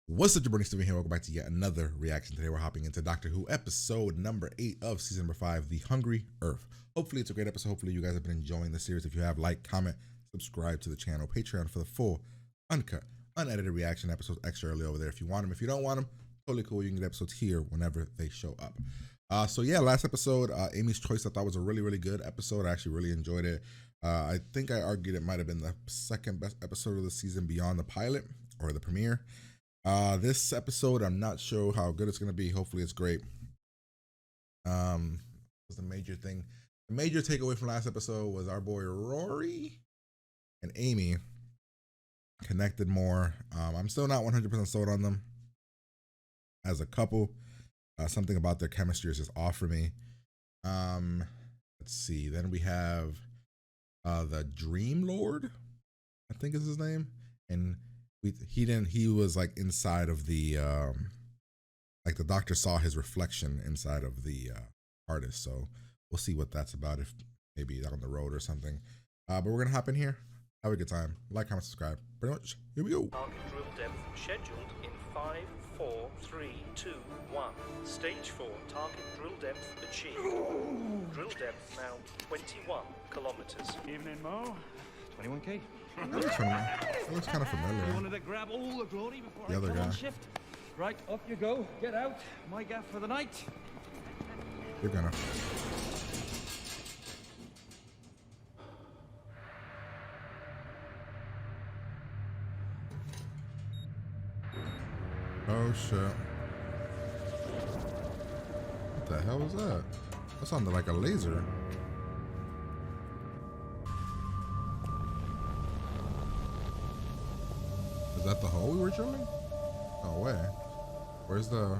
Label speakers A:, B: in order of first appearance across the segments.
A: What's up, Jabroni Steven here. Welcome back to yet another reaction. Today we're hopping into Doctor Who episode number 8 of season number 5, The Hungry Earth. Hopefully it's a great episode. Hopefully you guys have been enjoying the series. If you have, like, comment, subscribe to the channel, Patreon for the full, uncut, unedited reaction episodes extra early over there if you want them. If you don't want them, totally cool. You can get episodes here whenever they show up. So yeah, last episode, Amy's Choice, I thought was a really good episode. I actually really enjoyed it. I think I argued it might have been the second best episode of the season beyond the pilot or the premiere. This episode, I'm not sure how good it's going to be. Hopefully it's great. Was the major thing. The major takeaway from last episode was our boy Rory and Amy connected more. I'm still not 100% sold on them as a couple. Something about their chemistry is just off for me. Let's see. Then we have the Dream Lord, I think is his name, and he was like inside of the like the doctor saw his reflection inside of the artist, so we'll see what that's about, if maybe down the road or something. But we're gonna hop in here, have a good time, like, comment, subscribe, pretty much. Here we go.
B: Target drill depth scheduled in 5, 4, 3, 2, 1. Stage 4 target drill depth achieved. Drill depth now 21 kilometers.
C: Evening, Mo. 21k.
A: It looks kind of familiar.
C: You wanted to grab all the glory before
A: The other
C: I come
A: guy.
C: on shift? Right, off you go. Get out. My gaff for the night.
A: You're gonna. Oh shit. What the hell was that? That sounded like a laser. Is that the hole we were drilling? No way. Where's the...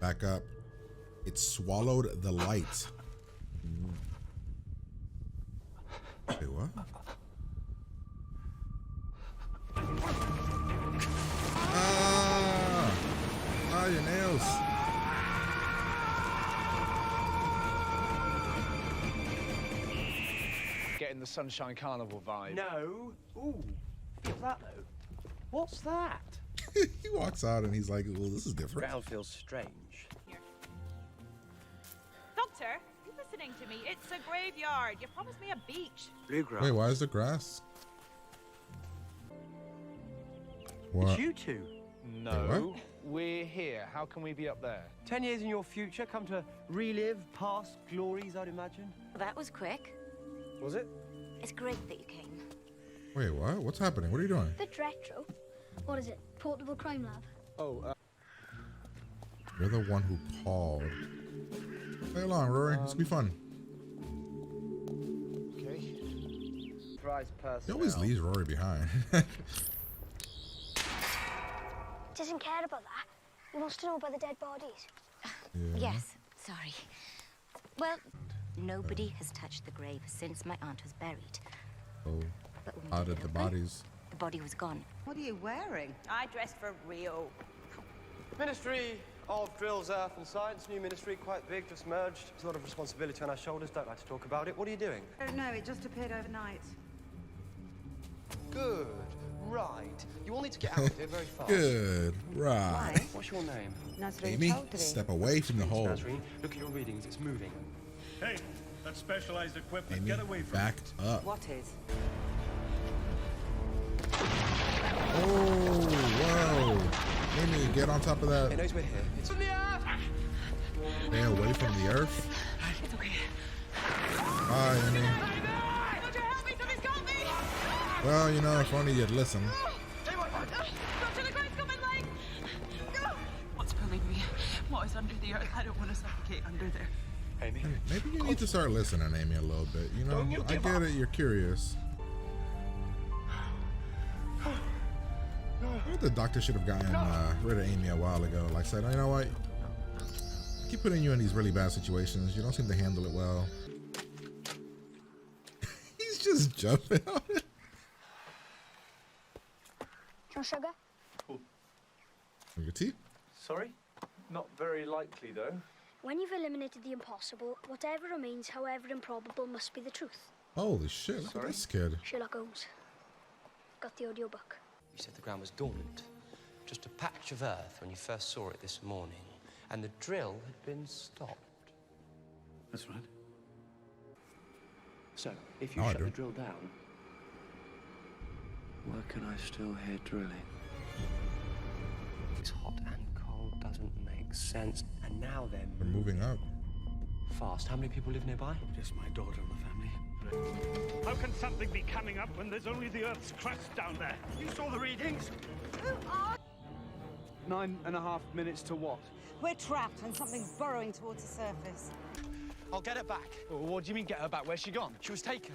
A: Back up. It swallowed the light. Wait, what? Ah, your nails.
D: Getting the Sunshine Carnival vibe.
E: No. Ooh, feel that though. What's that?
A: He walks out and he's like, well, this is different.
E: Ground feels strange.
F: Doctor, are you listening to me? It's a graveyard. You promised me a beach.
E: Blue grass.
A: Wait, why is there grass? What?
E: It's you two.
D: No, we're here. How can we be up there?
E: 10 years in your future, come to relive past glories, I'd imagine.
G: That was quick.
E: Was it?
G: It's great that you came.
A: Wait, what? What's happening? What are you doing?
H: Bit retro. What is it? Portable crime lab?
D: Oh,
A: You're the one who called. Play along, Rory. This will be fun.
D: okay.
E: Prize person.
A: He always leaves Rory behind.
H: Doesn't care about that. You must know about the dead bodies.
A: Yeah.
G: Yes, sorry. Well, nobody has touched the grave since my aunt was buried.
A: Oh,
G: But when we
A: how
G: did
A: did
G: it
A: the
G: open,
A: bodies?
G: the body was gone.
F: What are you wearing? I dressed for Rio.
E: Ministry of Drills, Earth and Science. New ministry, quite big, just merged. There's a lot of responsibility on our shoulders. Don't like to talk about it. What are you doing?
F: I don't know, it just appeared overnight.
E: Good. Right. You all need to get out of here very fast.
A: Good. Right.
E: What's your name?
A: Amy, step away from the hole.
E: Nazreen, look at your readings. It's moving.
C: Hey, that's specialized equipment.
A: Amy,
C: Get away from
A: back up.
F: What is?
A: Oh, whoa. Amy, get on top of
E: It
A: that.
E: knows we're here. It's in the earth!
A: Stay away from the earth.
F: It's okay.
A: Bye, Amy.
F: Doctor, help me! Somebody's got me!
A: Well, you know, if only you'd listen.
F: Doctor, the ground's coming, like! What's pulling me? What is under the earth? I don't want to suffocate under there.
E: Amy.
A: Maybe you need to start listening, Amy, a little bit. You know, I get it. You're curious. I think the doctor should have gotten rid of Amy a while ago. Like said, you know what? Keep putting you in these really bad situations. You don't seem to handle it well. He's just jumping on it.
H: No sugar?
A: Your tea?
D: Sorry? Not very likely, though.
H: When you've eliminated the impossible, whatever remains, however improbable, must be the truth.
A: Holy shit, look at this kid.
H: Sherlock Holmes. Got the audiobook.
E: You said the ground was dormant. Just a patch of earth when you first saw it this morning. And the drill had been stopped.
I: That's right. So, if you
A: Oh, I
I: shut
A: do.
I: the drill down, why can I still hear drilling?
E: It's hot and cold doesn't make sense. And now
A: We're
E: they're
A: moving up.
E: fast. How many people live nearby?
I: Just my daughter and the family.
C: How can something be coming up when there's only the Earth's crust down there? You saw the readings?
D: 9.5 minutes to what?
F: We're trapped and something's burrowing towards the surface.
E: I'll get it back.
D: What do you mean get her back? Where's she gone?
E: She was taken.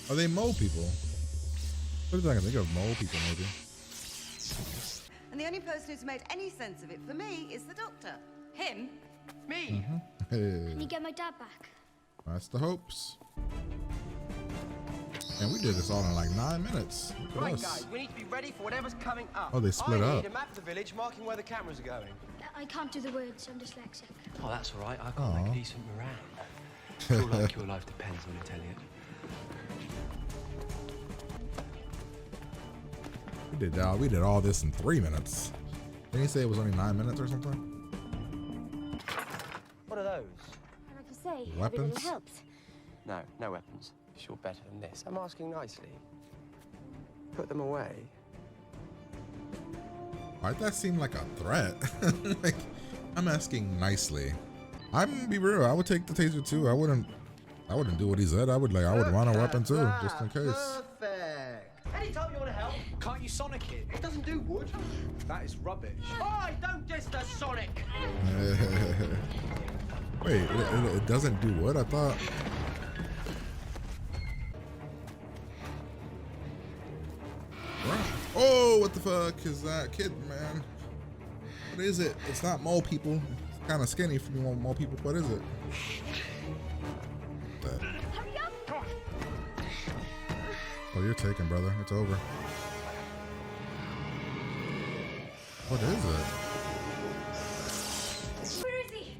A: Are they mole people? What is that? I can think of mole people, maybe.
F: And the only person who's made any sense of it for me is the doctor. Him?
E: Me?
A: Hey,
H: Can you get my dad back?
A: that's the hopes. And we did this all in like 9 minutes. Look at
E: Right,
A: us.
E: guys, we need to be ready for whatever's coming up.
A: Oh, they split
E: I
A: up.
E: need a map of the village marking where the cameras are going.
H: I can't do the words, I'm dyslexic.
E: Oh, that's all right. I
A: Aw.
E: can't make a decent meringue. Feel like your life depends on it, Elliot.
A: We did all this in 3 minutes. Didn't you say it was only 9 minutes or something?
E: What are those?
H: Like I say,
A: Weapons?
H: every little helps.
E: No, no weapons. Sure better than this. I'm asking nicely. Put them away.
A: Why'd that seem like a threat? Like, I'm asking nicely. I'm gonna be real. I would take the taser too. I wouldn't do what he said. I would want a weapon too, just in case.
E: Perfect. Anytime you want to help.
D: Can't you sonic it?
E: It doesn't do wood.
D: That is rubbish.
E: Oh, don't diss the Sonic.
A: Wait, it doesn't do what? I thought. What? Oh, what the fuck is that kid, man? What is it? It's not mole people. It's kind of skinny for you mole people. What is it? That.
H: Hurry up!
A: Oh, you're taken, brother. It's over. What is it?
H: Where is he?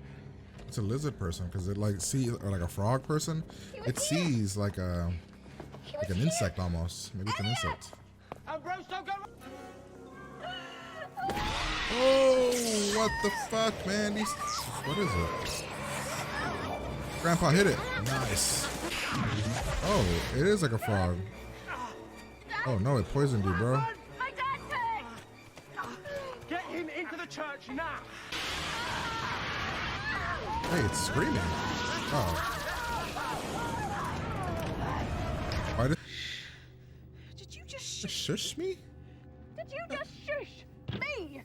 A: It's a lizard person because it like sees, or like a frog person. It sees like an insect almost. Maybe it's an insect.
E: And bros, don't go.
A: Oh, what the fuck, man? What is it? Grandpa hit it. Nice. Oh, it is like a frog. Oh no, it poisoned you, bro.
H: My dad's hurt!
C: Get him into the church now!
A: Hey, it's screaming. Oh. Why did
F: Did you just
A: it shush me?
F: Did you just shush me?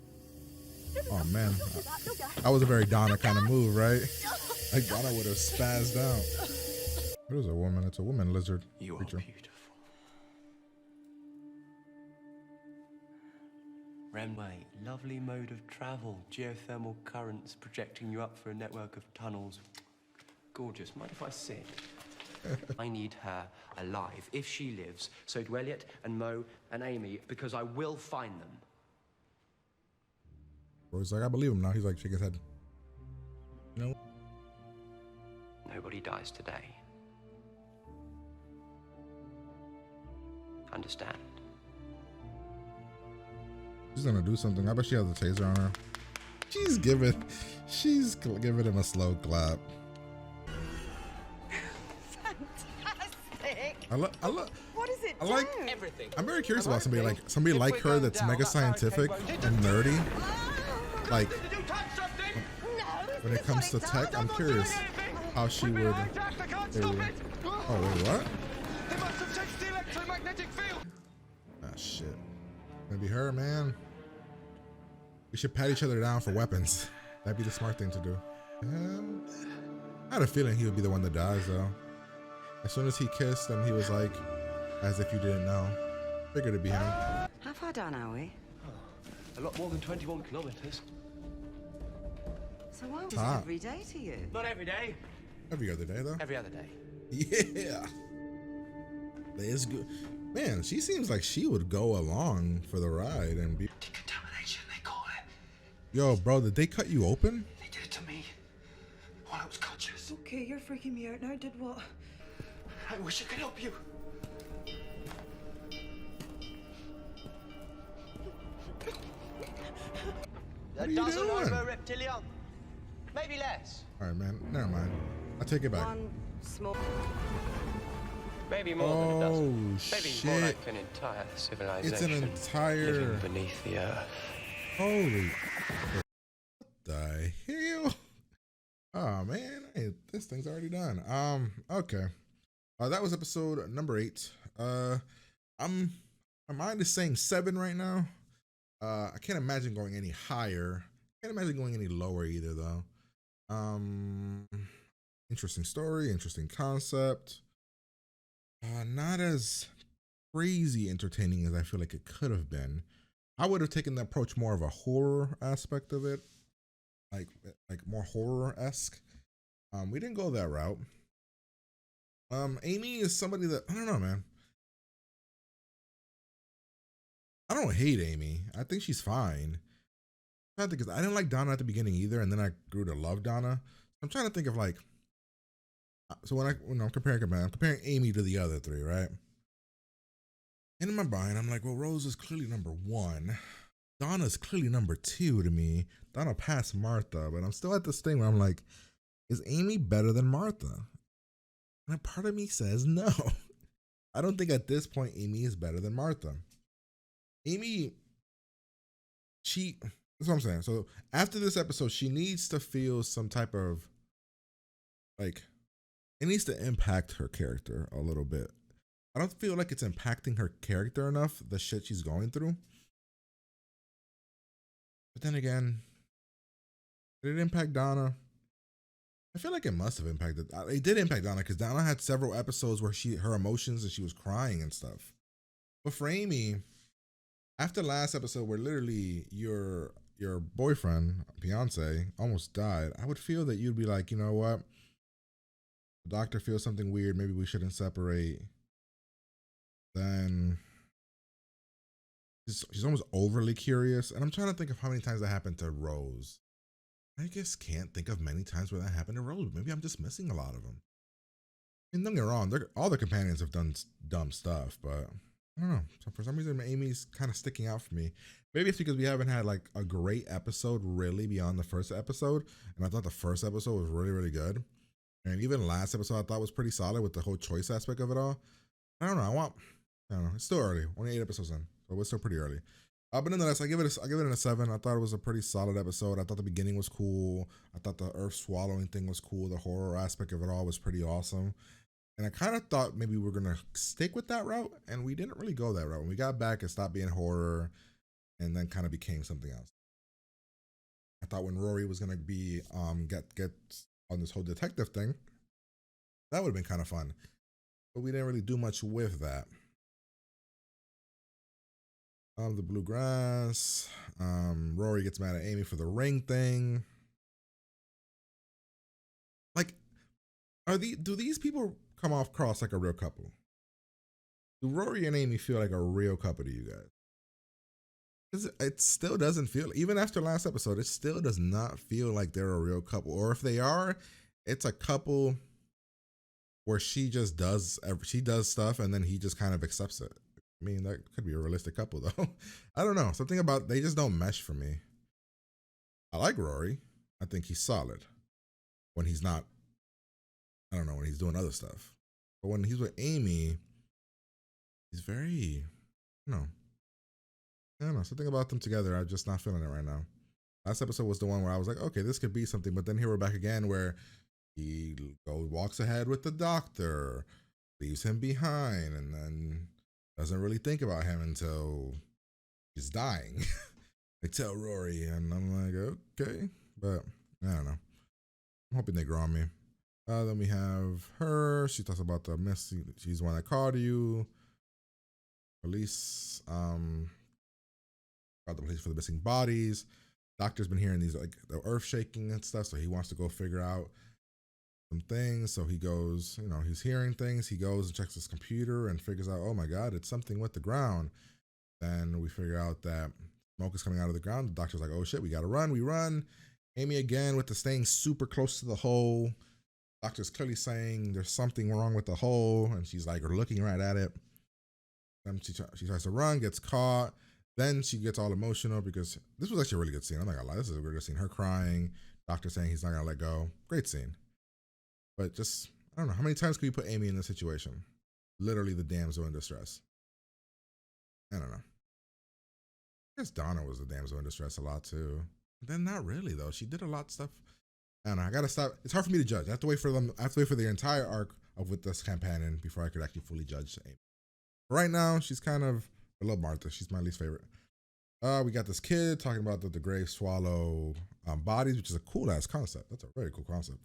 A: Oh man, that was a very Donna kind of move, right? Like Donna would have spazzed out. It was a woman. It's a woman lizard
E: You are
A: creature.
E: beautiful. Renway, lovely mode of travel. Geothermal currents projecting you up for a network of tunnels. Gorgeous. Mind if I sit? I need her alive. If she lives, so do Elliot and Mo and Amy, because I will find them.
A: Bro, he's like, I believe him now. He's like shaking his head. You know?
E: Nobody dies today. Understand?
A: She's gonna do something. I bet she has a taser on her. She's giving him a slow clap.
F: fantastic?
A: I love.
F: What does it
A: I like.
F: do?
E: Everything.
A: I'm very curious about somebody like her that's mega scientific and nerdy. Like
E: Did you touch something?
A: when it comes to tech, I'm curious how she would.
C: I can't
A: they
C: stop
A: would-
C: it!
A: Oh wait, what?
C: He must have changed the electromagnetic field!
A: Ah shit. Maybe her, man. We should pat each other down for weapons. That'd be the smart thing to do. I had a feeling he would be the one that dies though. As soon as he kissed and he was like, as if you didn't know. Figured it'd be him.
F: How far down are we?
E: A lot more than 21 kilometers.
F: So why was
A: Ah.
F: it every day to you?
E: Not every day.
A: Every other day though.
E: Every other day.
A: Yeah. That is good. Man, she seems like she would go along for the ride and be.
I: Decontamination, they call it.
A: Yo, bro, did they cut you open?
I: They did it to me while I was conscious.
F: Okay, you're freaking me out now. Did what?
I: I wish I could help you.
A: What are you doing?
E: over reptilian. Maybe less.
A: All right, man. Never mind. I take it back.
F: One small.
E: Maybe more than a dozen.
A: Oh
E: Maybe
A: shit!
E: more like an entire civilization.
A: It's an entire.
E: living beneath the earth.
A: Holy. What the hell? Oh man, this thing's already done. Okay. That was episode number 8. My mind is saying 7 right now. I can't imagine going any higher. Can't imagine going any lower either though. Interesting story, interesting concept. Not as crazy entertaining as I feel like it could have been. I would have taken the approach more of a horror aspect of it, like more horror-esque. We didn't go that route. Amy is somebody that I don't know, man. I don't hate Amy. I think she's fine. I'm trying to think, 'cause I didn't like Donna at the beginning either, and then I grew to love Donna. I'm trying to think of like. So when I'm comparing Amy to the other 3, right? And in my mind, I'm like, well, Rose is clearly number 1. Donna's clearly number 2 to me. Donna passed Martha, but I'm still at this thing where I'm like, is Amy better than Martha? And a part of me says no. I don't think at this point Amy is better than Martha. Amy, that's what I'm saying. So after this episode, she needs to feel some type of, like, it needs to impact her character a little bit. I don't feel like it's impacting her character enough, the shit she's going through. But then again, did it impact Donna? I feel like it must have impacted. It did impact Donna because Donna had several episodes where her emotions and she was crying and stuff. But for Amy, after last episode where literally your boyfriend, fiance, almost died, I would feel that you'd be like, you know what? The doctor feels something weird. Maybe we shouldn't separate. Then she's almost overly curious. And I'm trying to think of how many times that happened to Rose. I just can't think of many times where that happened to Rose. Maybe I'm just missing a lot of them. I mean, don't get me wrong. All the companions have done dumb stuff, but I don't know. So for some reason, Amy's kind of sticking out for me. Maybe it's because we haven't had like a great episode really beyond the first episode. And I thought the first episode was really, really good. And even last episode I thought was pretty solid with the whole choice aspect of it all. I don't know. I don't know. It's still early. Only 8 episodes in. So it's still pretty early. But nonetheless, I give it a 7. I thought it was a pretty solid episode. I thought the beginning was cool. I thought the earth swallowing thing was cool. The horror aspect of it all was pretty awesome. And I kind of thought maybe we were going to stick with that route. And we didn't really go that route. When we got back, it stopped being horror and then kind of became something else. I thought when Rory was going to be, get on this whole detective thing, that would have been kind of fun. But we didn't really do much with that. The bluegrass. Rory gets mad at Amy for the ring thing. Like, do these people come off cross like a real couple? Do Rory and Amy feel like a real couple to you guys? Because it still doesn't feel, even after last episode, it still does not feel like they're a real couple. Or if they are, it's a couple where she does stuff and then he just kind of accepts it. I mean, that could be a realistic couple though. I don't know. Something about, they just don't mesh for me. I like Rory. I think he's solid. When he's not, I don't know, when he's doing other stuff. But when he's with Amy, he's very, I don't know. Something about them together, I'm just not feeling it right now. Last episode was the one where I was like, okay, this could be something. But then here we're back again where he walks ahead with the doctor, leaves him behind, and then doesn't really think about him until he's dying. They tell Rory, and I'm like, okay. But I don't know. I'm hoping they grow on me. Then we have her. She talks about the miss. She's the one that called you. Police. Called the police for the missing bodies. Doctor's been hearing these, like, the earth shaking and stuff, so he wants to go figure out some things. So he goes, he's hearing things. He goes and checks his computer and figures out, oh my God, it's something with the ground. Then we figure out that smoke is coming out of the ground. The doctor's like, oh shit, we gotta run. We run. Amy again with the staying super close to the hole. Doctor's clearly saying there's something wrong with the hole, and she's like looking right at it. Then she tries to run, gets caught. Then she gets all emotional because this was actually a really good scene. I'm not gonna lie, this is a really good scene. Her crying, Doctor saying he's not gonna let go. Great scene. But just, I don't know, how many times can you put Amy in this situation? Literally the damsel in distress. I don't know. I guess Donna was the damsel in distress a lot too. But then not really though. She did a lot of stuff. I don't know. I gotta stop. It's hard for me to judge. I have to wait for them. I have to wait for the entire arc of with this companion before I could actually fully judge Amy. But right now, she's kind of, I love Martha. She's my least favorite. We got this kid talking about the grave swallow bodies, which is a cool ass concept. That's a very cool concept.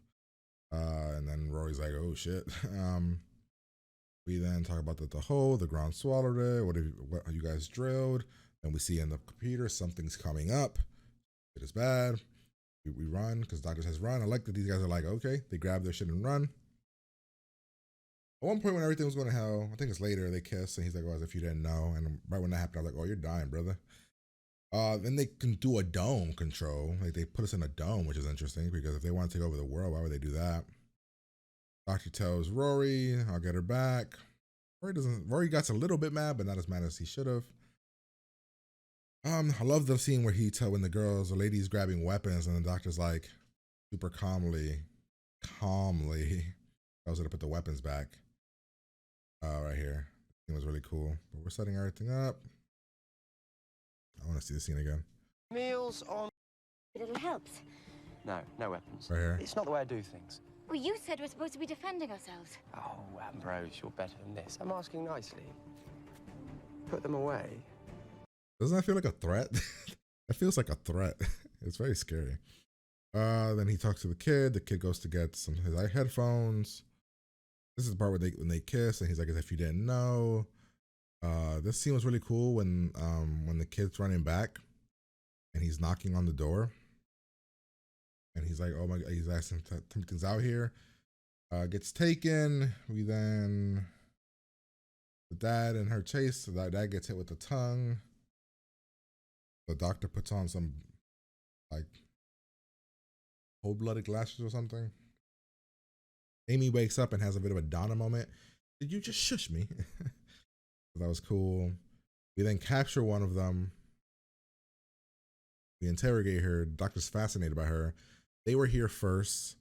A: And then Rory's like, oh shit. We then talk about the hole, the ground swallowed it. What have you guys drilled? Then we see in the computer something's coming up. It is bad. We run because Doctor says run. I like that these guys are like, okay. They grab their shit and run. At one point when everything was going to hell, I think it's later, they kiss and he's like, well, as if you didn't know. And right when that happened, I was like, oh, you're dying, brother. Then they can do a dome control. Like they put us in a dome, which is interesting because if they want to take over the world, why would they do that? Doctor tells Rory, I'll get her back. Rory gets a little bit mad, but not as mad as he should have. I love the scene where when the lady's grabbing weapons and the Doctor's like super calmly tells her to put the weapons back. Right here. It was really cool. But we're setting everything up. I want to see the scene again.
E: Meals on.
G: Little helps.
E: No weapons.
A: Right here.
E: It's not the way I do things.
G: Well, you said we're supposed to be defending ourselves.
E: Oh, Ambrose, you're better than this. I'm asking nicely. Put them away.
A: Doesn't that feel like a threat? That feels like a threat. It's very scary. Then he talks to the kid. The kid goes to get his headphones. This is the part where when they kiss, and he's like, as if you didn't know. This scene was really cool when the kid's running back and he's knocking on the door. And he's like, oh my God, he's asking something's out here. Gets taken. We then, the dad and her chase. So that dad gets hit with the tongue. The Doctor puts on some like cold-blooded glasses or something. Amy wakes up and has a bit of a Donna moment. Did you just shush me? That was cool. We then capture one of them. We interrogate her. The Doctor's fascinated by her. They were here first,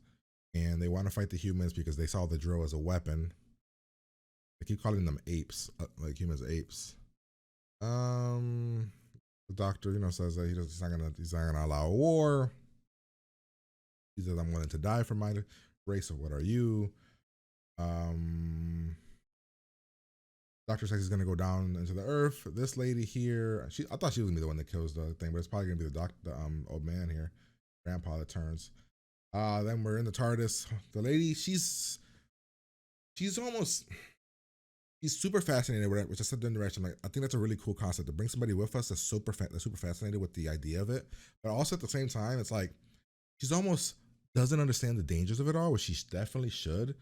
A: and they want to fight the humans because they saw the drill as a weapon. They keep calling them apes, like humans apes. The Doctor, says that he's not gonna allow a war. He says, I'm willing to die for my race. So what are you? Doctor says he's gonna go down into the earth. This lady here, I thought she was gonna be the one that kills the thing, but it's probably gonna be the old man here, grandpa that turns. Then we're in the TARDIS. The lady, she's super fascinated with it, which I said in the direction. Like, I think that's a really cool concept to bring somebody with us that's super fascinated with the idea of it, but also at the same time, it's like she's almost doesn't understand the dangers of it all, which she definitely should.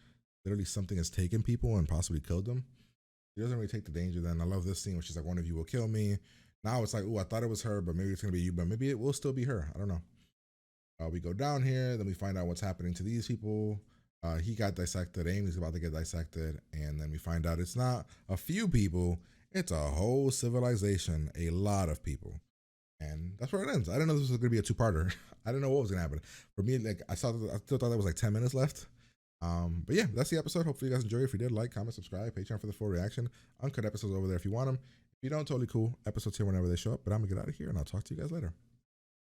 A: Literally, something has taken people and possibly killed them. She doesn't really take the danger. Then I love this scene where she's like, "One of you will kill me." Now it's like, "Oh, I thought it was her, but maybe it's gonna be you, but maybe it will still be her." I don't know. We go down here, then we find out what's happening to these people. He got dissected. Amy's about to get dissected, and then we find out it's not a few people; it's a whole civilization, a lot of people, and that's where it ends. I didn't know this was going to be a two-parter. I didn't know what was going to happen. For me, like I still thought there was like 10 minutes left. But yeah, that's the episode. Hopefully you guys enjoyed it. If you did, like, comment, subscribe, Patreon for the full reaction. Uncut episodes over there if you want them. If you don't, totally cool. Episodes here whenever they show up. But I'm gonna get out of here, and I'll talk to you guys later.